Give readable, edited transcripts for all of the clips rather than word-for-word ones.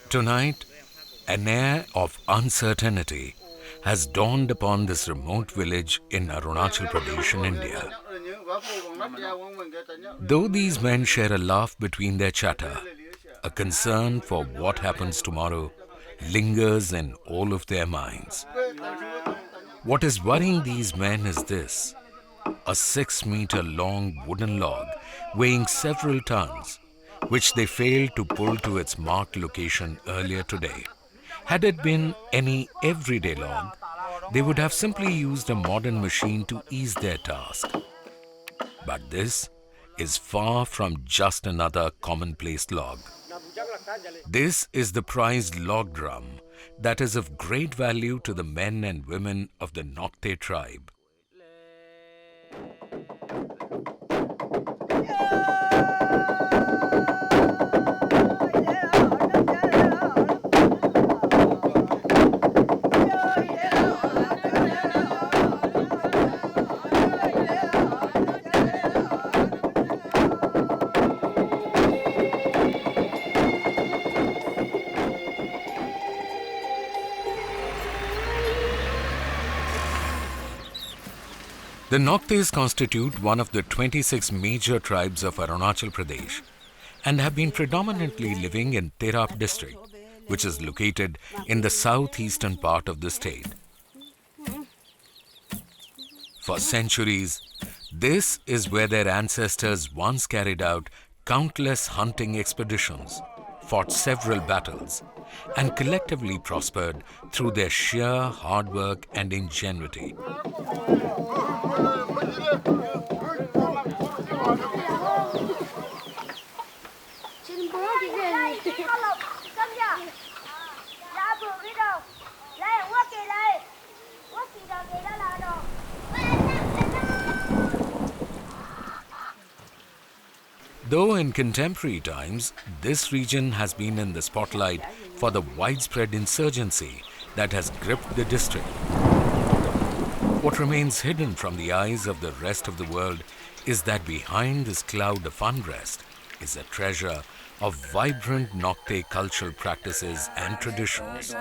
Tonight, an air of uncertainty has dawned upon this remote village in Arunachal Pradesh in India. Though these men share a laugh between their chatter, a concern for what happens tomorrow lingers in all of their minds. What is worrying these men is this: a 6-meter-long wooden log weighing several tons, which they failed to pull to its marked location earlier today. Had it been any everyday log, they would have simply used a modern machine to ease their task. But this is far from just another commonplace log. This is the prized log drum that is of great value to the men and women of the Nocte tribe. The Noctes constitute one of the 26 major tribes of Arunachal Pradesh and have been predominantly living in Tirap District, which is located in the southeastern part of the state. For centuries, this is where their ancestors once carried out countless hunting expeditions, fought several battles, and collectively prospered through their sheer hard work and ingenuity. Though in contemporary times, this region has been in the spotlight for the widespread insurgency that has gripped the district. What remains hidden from the eyes of the rest of the world is that behind this cloud of unrest is a treasure of vibrant Nocte cultural practices and traditions.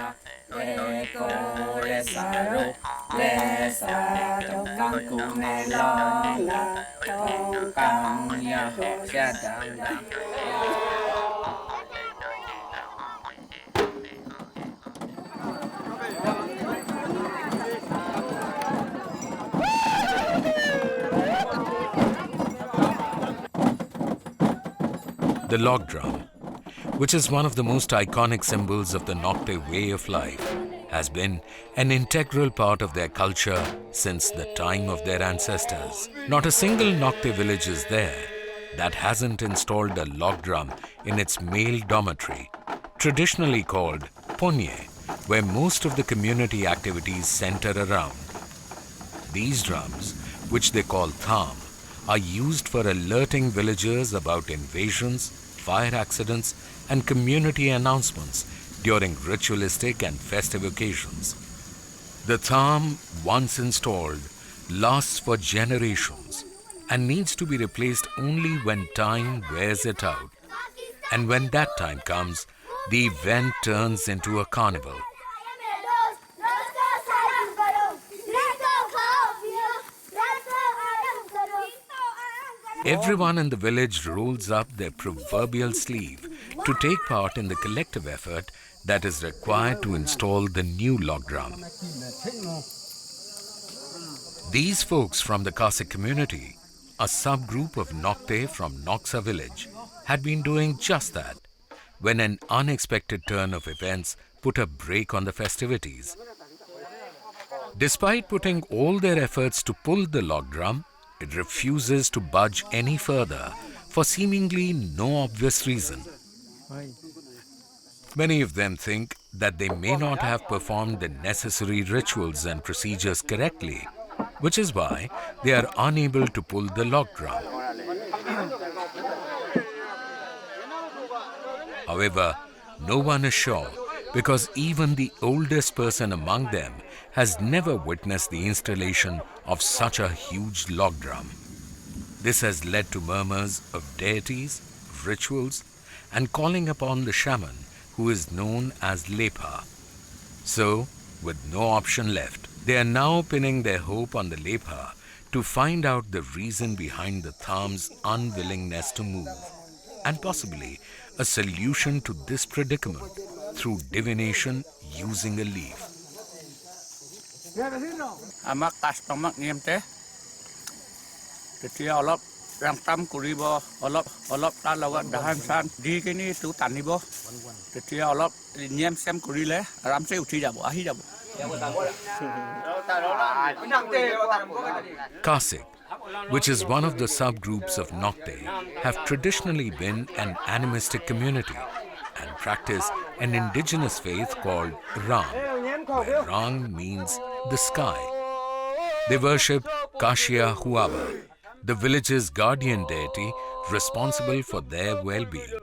The log drum, which is one of the most iconic symbols of the Nocte way of life, has been an integral part of their culture since the time of their ancestors. Not a single Nocte village is there that hasn't installed a log drum in its male dormitory, traditionally called ponye, where most of the community activities center around. These drums, which they call tham, are used for alerting villagers about invasions, fire accidents, and community announcements during ritualistic and festive occasions. The tham, once installed, lasts for generations and needs to be replaced only when time wears it out. And when that time comes, the event turns into a carnival. Everyone in the village rolls up their proverbial sleeve to take part in the collective effort that is required to install the new log drum. These folks from the Kaasik community, a subgroup of Nocte from Noksa Village, had been doing just that when an unexpected turn of events put a brake on the festivities. Despite putting all their efforts to pull the log drum, it refuses to budge any further for seemingly no obvious reason. Many of them think that they may not have performed the necessary rituals and procedures correctly, which is why they are unable to pull the log drum. However, no one is sure because even the oldest person among them has never witnessed the installation of such a huge log drum. This has led to murmurs of deities, rituals, and calling upon the shaman, who is known as Lepa. So, with no option left, they are now pinning their hope on the Lepa to find out the reason behind the Tham's unwillingness to move, and possibly a solution to this predicament through divination using a leaf. Kaasik, which is one of the subgroups of Nocte, have traditionally been an animistic community and practice an indigenous faith called Rang, where Rang means the sky. They worship Kashia Huaba, the village's guardian deity responsible for their well-being.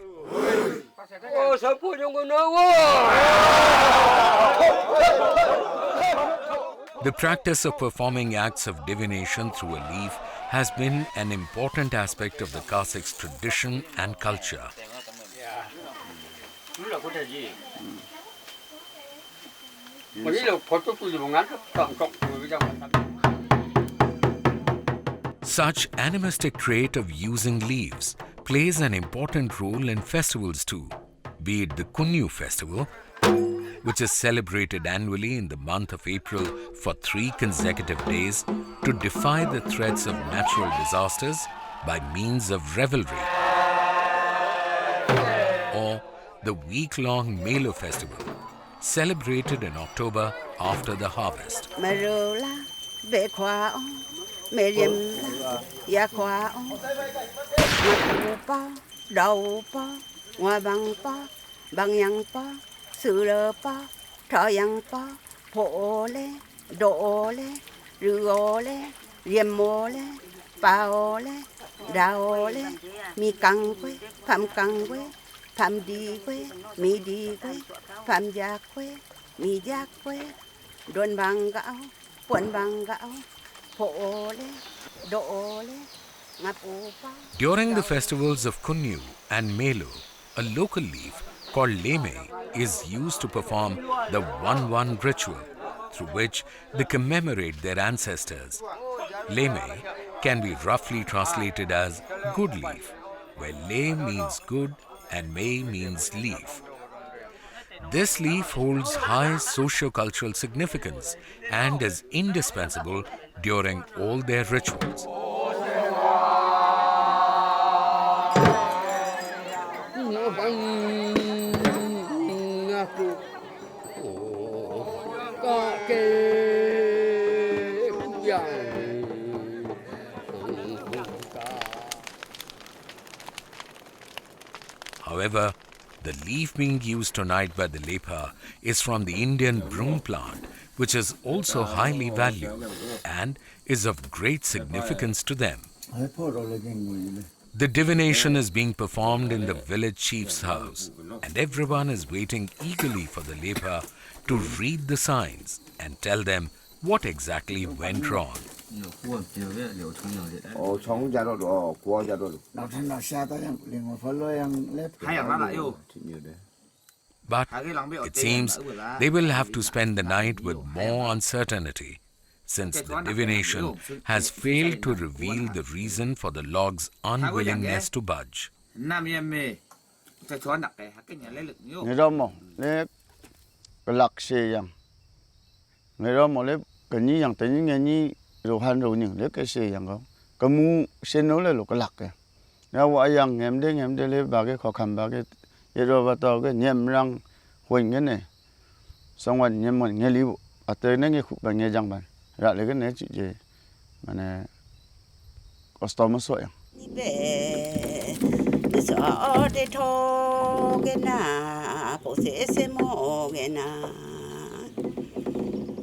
The practice of performing acts of divination through a leaf has been an important aspect of the Kaasik's tradition and culture. Such animistic trait of using leaves plays an important role in festivals too, be it the Kunyu festival, which is celebrated annually in the month of April for 3 consecutive days to defy the threats of natural disasters by means of revelry, or the week-long Meihodo festival, celebrated in October after the harvest. During the festivals of Kunyu and Meihodo, a local leaf called Leme is used to perform the 1-1 ritual, through which they commemorate their ancestors. Leme can be roughly translated as good leaf, where Le means good and Me means leaf. This leaf holds high socio-cultural significance and is indispensable during all their rituals. However, the leaf being used tonight by the Lepa is from the Indian broom plant, which is also highly valued and is of great significance to them. The divination is being performed in the village chief's house, and everyone is waiting eagerly for the Lepa to read the signs and tell them what exactly went wrong. But it seems they will have to spend the night with more uncertainty, since the divination has failed to reveal the reason for the log's unwillingness to budge.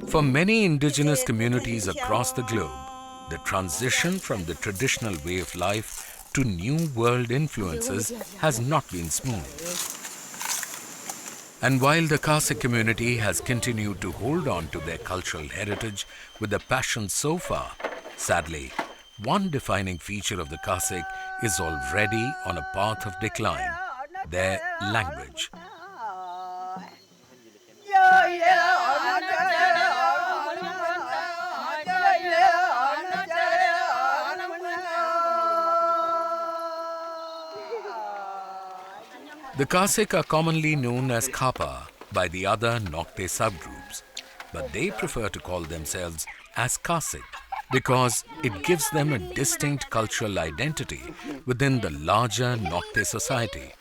For many indigenous communities across the globe, the transition from the traditional way of life to new world influences has not been smooth. And while the Kaasik community has continued to hold on to their cultural heritage with a passion so far, sadly, one defining feature of the Kaasik is already on a path of decline: their language. The Kaasik are commonly known as Khapa by the other Nocte subgroups, but they prefer to call themselves as Kaasik because it gives them a distinct cultural identity within the larger Nocte society.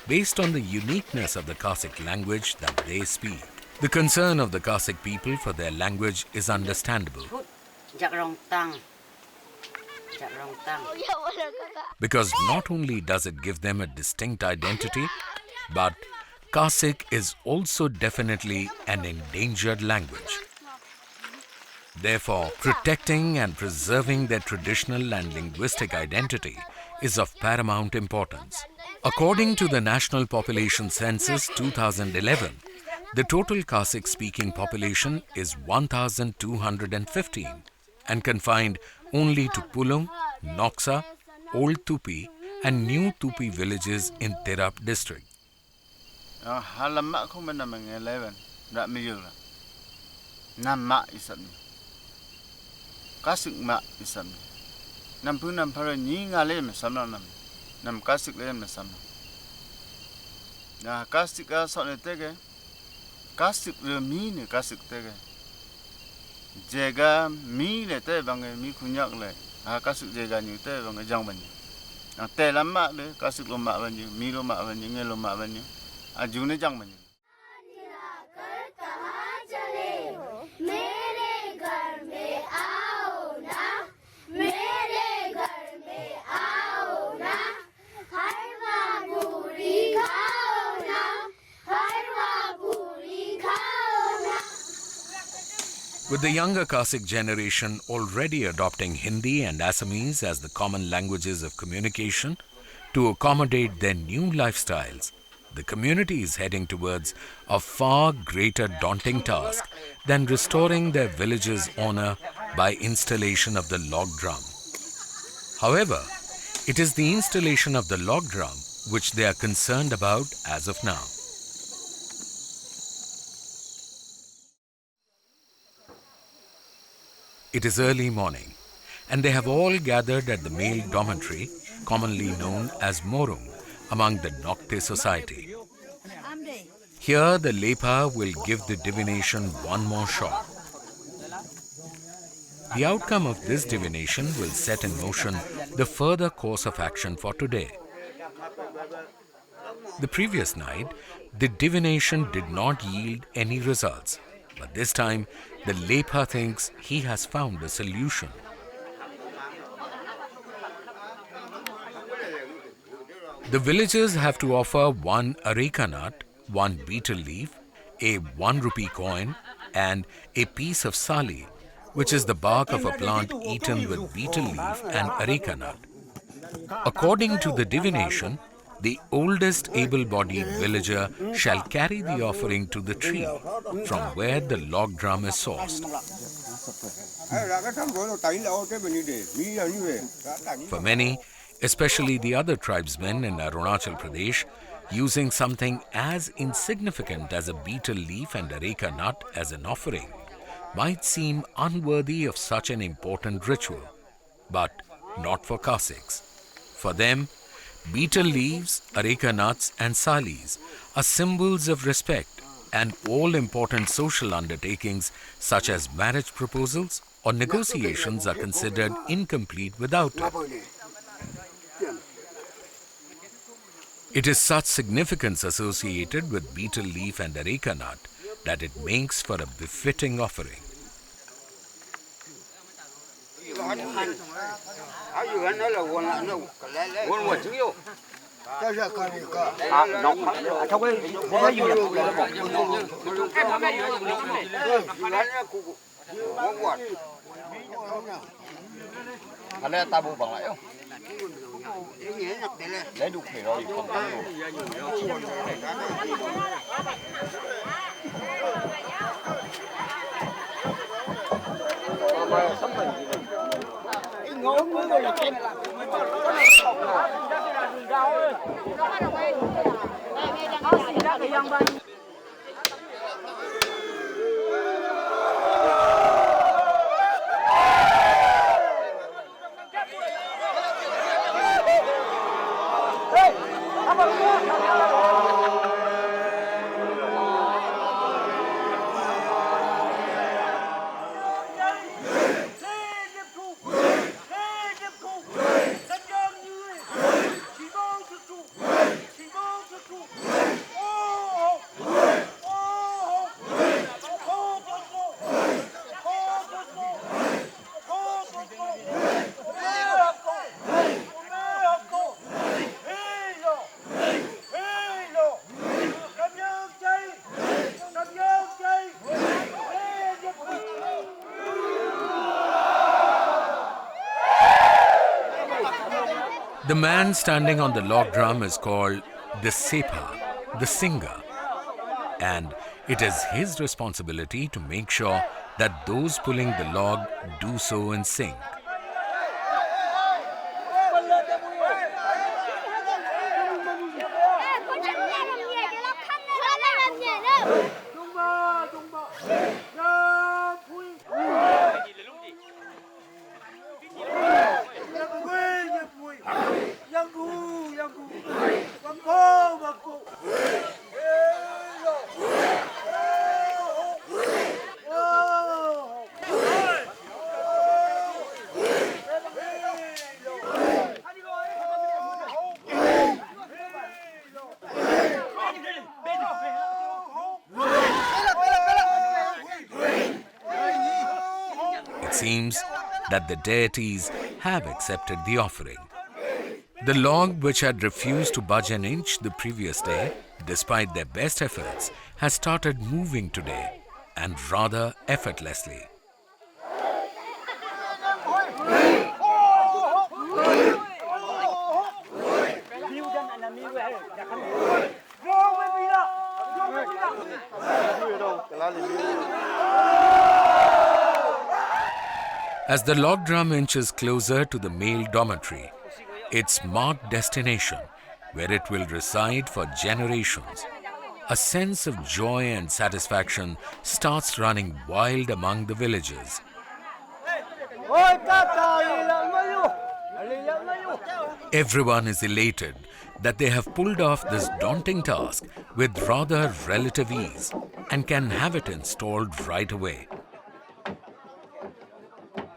Based on the uniqueness of the Kaasik language that they speak, the concern of the Kaasik people for their language is understandable. Because not only does it give them a distinct identity, but Kaasik is also definitely an endangered language. Therefore, protecting and preserving their traditional and linguistic identity is of paramount importance. According to the National Population Census 2011, the total Kaasik-speaking population is 1,215 and confined only to Pulung, Noksa, Old Tupi and New Tupi villages in Tirap District. Kaasik ma isam nam punam para ni ngale me samna nam Kaasik le me samna na Kaasik ka sone tege Kaasik le mi ne Kaasik tege jega mi le te bang mi kunyak le Kaasik jega ni te bang jang ban na te lama le Kaasik lo ma ban mi lo ma ban nge lo ma ban aju ne jang ban. With the younger Kaasik generation already adopting Hindi and Assamese as the common languages of communication to accommodate their new lifestyles, the community is heading towards a far greater daunting task than restoring their village's honor by installation of the log drum. However, it is the installation of the log drum which they are concerned about as of now. It is early morning, and they have all gathered at the male dormitory, commonly known as Morung, among the Nocte society. Here, the Lepa will give the divination one more shot. The outcome of this divination will set in motion the further course of action for today. The previous night, the divination did not yield any results, but this time, the Lepa thinks he has found a solution. The villagers have to offer one areca nut, one betel leaf, a 1 rupee coin, and a piece of sali, which is the bark of a plant eaten with betel leaf and areca nut. According to the divination, the oldest able-bodied villager shall carry the offering to the tree from where the log drum is sourced. For many, especially the other tribesmen in Arunachal Pradesh, using something as insignificant as a betel leaf and areca nut as an offering might seem unworthy of such an important ritual, but not for Kaasiks. For them, betel leaves, areca nuts and salis are symbols of respect, and all important social undertakings such as marriage proposals or negotiations are considered incomplete without it. It is such significance associated with betel leaf and areca nut that it makes for a befitting offering. The man standing on the log drum is called the sepa, the singer, and it is his responsibility to make sure that those pulling the log do so in sync. It seems that the deities have accepted the offering. The log, which had refused to budge an inch the previous day, despite their best efforts, has started moving today, and rather effortlessly. As the log drum inches closer to the male dormitory, its marked destination, where it will reside for generations, a sense of joy and satisfaction starts running wild among the villagers. Everyone is elated that they have pulled off this daunting task with rather relative ease and can have it installed right away.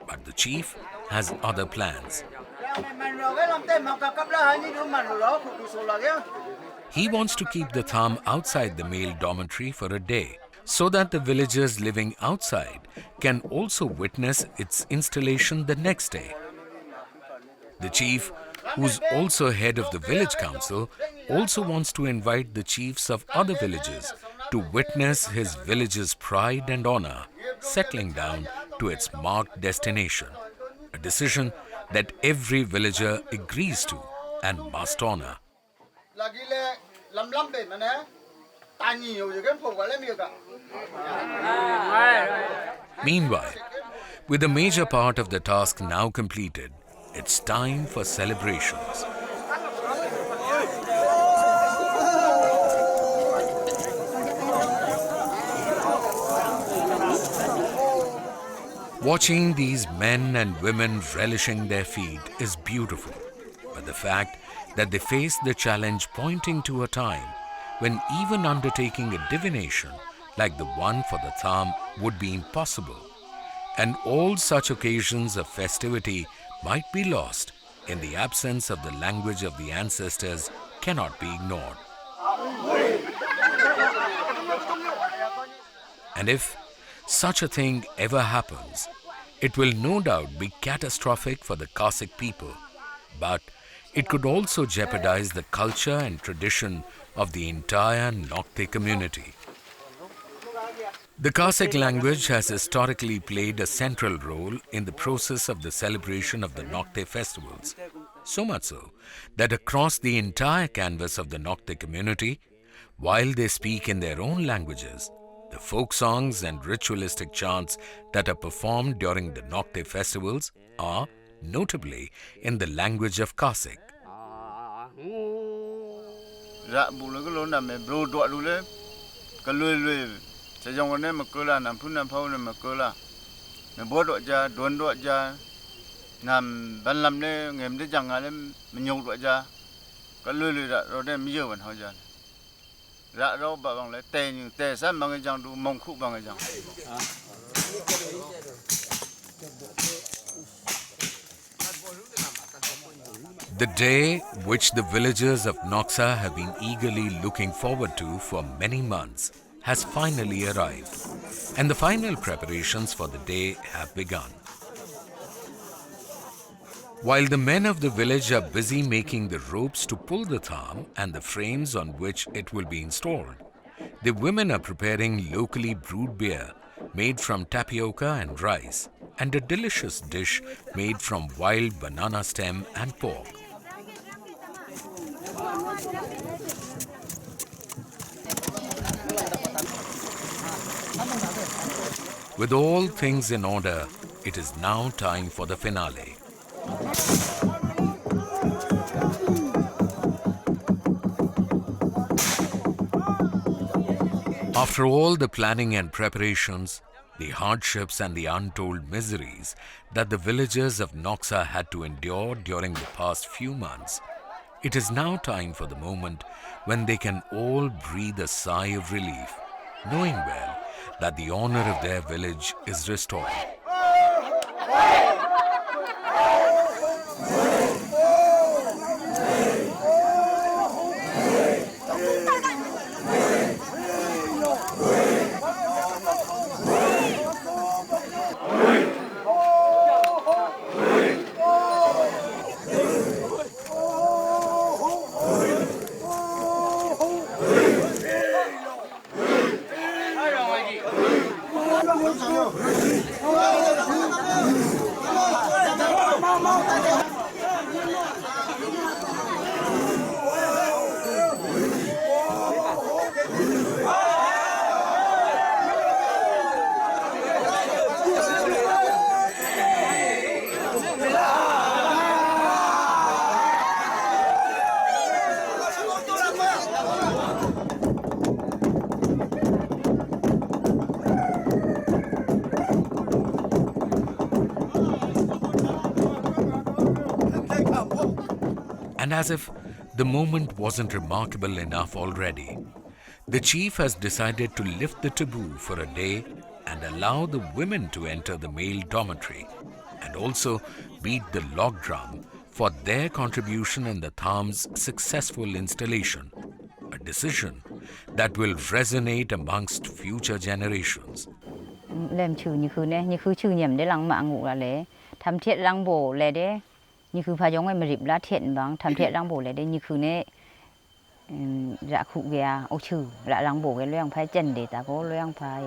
But the chief has other plans. He wants to keep the thumb outside the male dormitory for a day, so that the villagers living outside can also witness its installation the next day. The chief, who's also head of the village council, also wants to invite the chiefs of other villages to witness his village's pride and honor settling down to its marked destination, a decision that every villager agrees to and must honor. Meanwhile, with the major part of the task now completed, it's time for celebrations. Watching these men and women relishing their feat is beautiful, but the fact that they face the challenge pointing to a time when even undertaking a divination like the one for the thumb would be impossible, and all such occasions of festivity might be lost in the absence of the language of the ancestors cannot be ignored. And if such a thing ever happens, it will no doubt be catastrophic for the Kaasik people, but it could also jeopardize the culture and tradition of the entire Nocte community. The Kaasik language has historically played a central role in the process of the celebration of the Nocte festivals, So much so that across the entire canvas of the Nocte community, while they speak in their own languages, the folk songs and ritualistic chants that are performed during the Nocte festivals are, notably, in the language of Kaasik. Nam ban lam ne ngem de jangale menyok do ja ka lulu da ro de mi yewan ho ja ra ro ba bang le te ni te san bang jang du mong khu bang jang. The day which the villagers of Noksa have been eagerly looking forward to for many months has finally arrived, and the final preparations for the day have begun. While the men of the village are busy making the ropes to pull the tham and the frames on which it will be installed, the women are preparing locally brewed beer made from tapioca and rice, and a delicious dish made from wild banana stem and pork. With all things in order, it is now time for the finale. After all the planning and preparations, the hardships and the untold miseries that the villagers of Noksa had to endure during the past few months, it is now time for the moment when they can all breathe a sigh of relief, knowing well that the honor of their village is restored. And as if the moment wasn't remarkable enough already, the chief has decided to lift the taboo for a day and allow the women to enter the male dormitory and also beat the log drum for their contribution in the tham's successful installation, a decision that will resonate amongst future generations. Làm chữ như khứ này, như khứ chữ nhầm để lăng mạng ngủ là lẽ tham thiệt lăng bổ lẽ đấy như khứ phải giống người mà rịp lá thiện bằng tham thiệt lăng bổ lẽ đấy như khứ này dạ khụ gà ô chữ dạ lăng bổ cái loang phải chân để ta có loang phải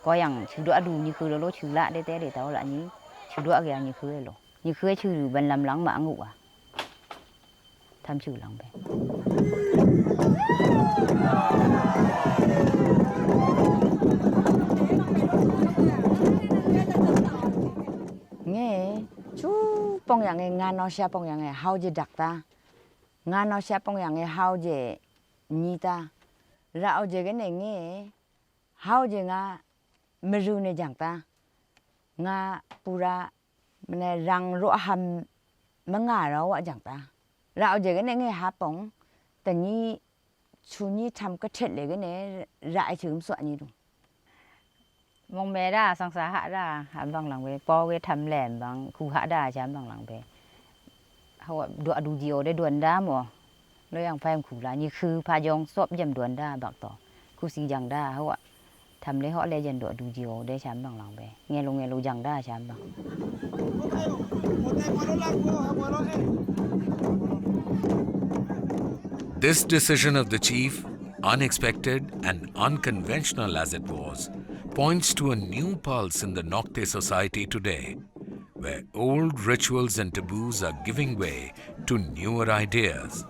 cóอย่างchữ đũa đủ như khứ đó chữ lạ đấy té để tao lại như chữ đũa gà như khứ này lo như khứ chữ bên làm lăng mạng ngủ à tham chữ lăng bè. Nghe chú bông yang nghe ngàn nó xe bông yang nghe hao gì đặc ta ngàn nó xe bông yang nghe hao gì nhị ta rau gì cái này nghe hao gì ngà mê ru này chẳng ta ngà pura này răng rỗ hầm mà ngà rau ạ chẳng ta rau gì cái này nghe há bôngแต่นี่chúนี่ทำกระเท็ดเลยcái này rải chửm soạn như đúng mong mẹ ra sang xã hạ ra hạ bằng lăng về po cái thầm lẻm bằng khu hạ đà chám bằng lăng về họ đuổi đủ nhiều để đuổi đá mà nói rằng phải khu là như khư pha dòng xốp dầm đuổi đá bạc tỏ khu xì dằng đá họ thầm lấy họ lấy dần đuổi đủ nhiều để chám bằng lăng về nghe lù dằng đá chám bằng. This decision of the chief, unexpected and unconventional as it was, points to a new pulse in the Nocte society today, where old rituals and taboos are giving way to newer ideas.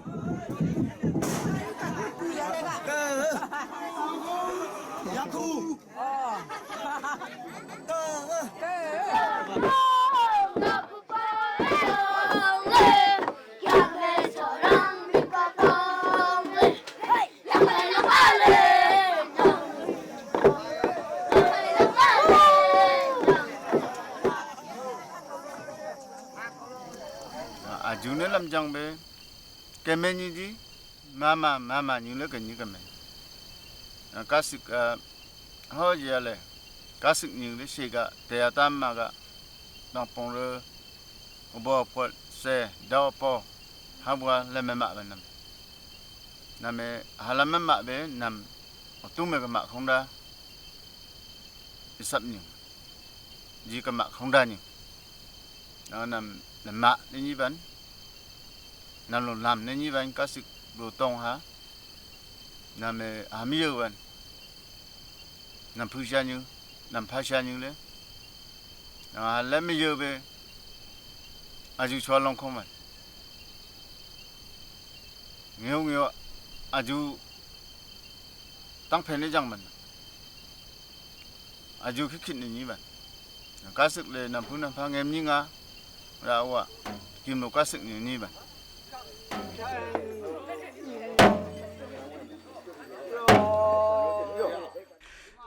June lam jang be kemeni di mama ni le kenyi kemen Kaasik ho je le Kaasik ni le shega te ata ma ga dang pong le obo pot se da po ha bwa le me ma ban nam me hala me ma be nam tu me ga ma khong da isap ni ji ka ma khong da ni nam le ma ni ban nam lo lam ni ban Kaasik lo tong ha nam ami yo ban nam phu sha như nam pha sha như le le me yo be aju chwa long khom ban ngeo aju tang phe ni jang ban aju khit ni ban Kaasik le nam phu nam pha ngem ni nga ra wa kim lo Kaasik ni ban.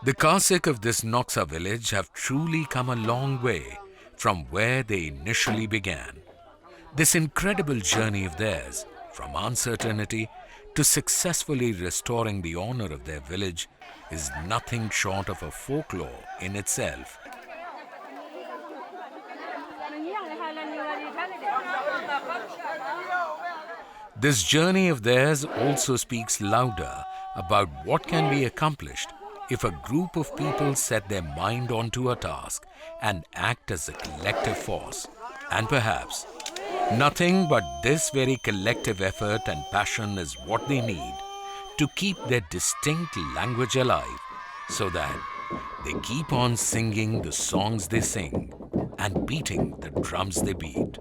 The Kaasik of this Noksa village have truly come a long way from where they initially began. This incredible journey of theirs, from uncertainty to successfully restoring the honor of their village, is nothing short of a folklore in itself. This journey of theirs also speaks louder about what can be accomplished if a group of people set their mind onto a task and act as a collective force. And perhaps nothing but this very collective effort and passion is what they need to keep their distinct language alive, so that they keep on singing the songs they sing and beating the drums they beat.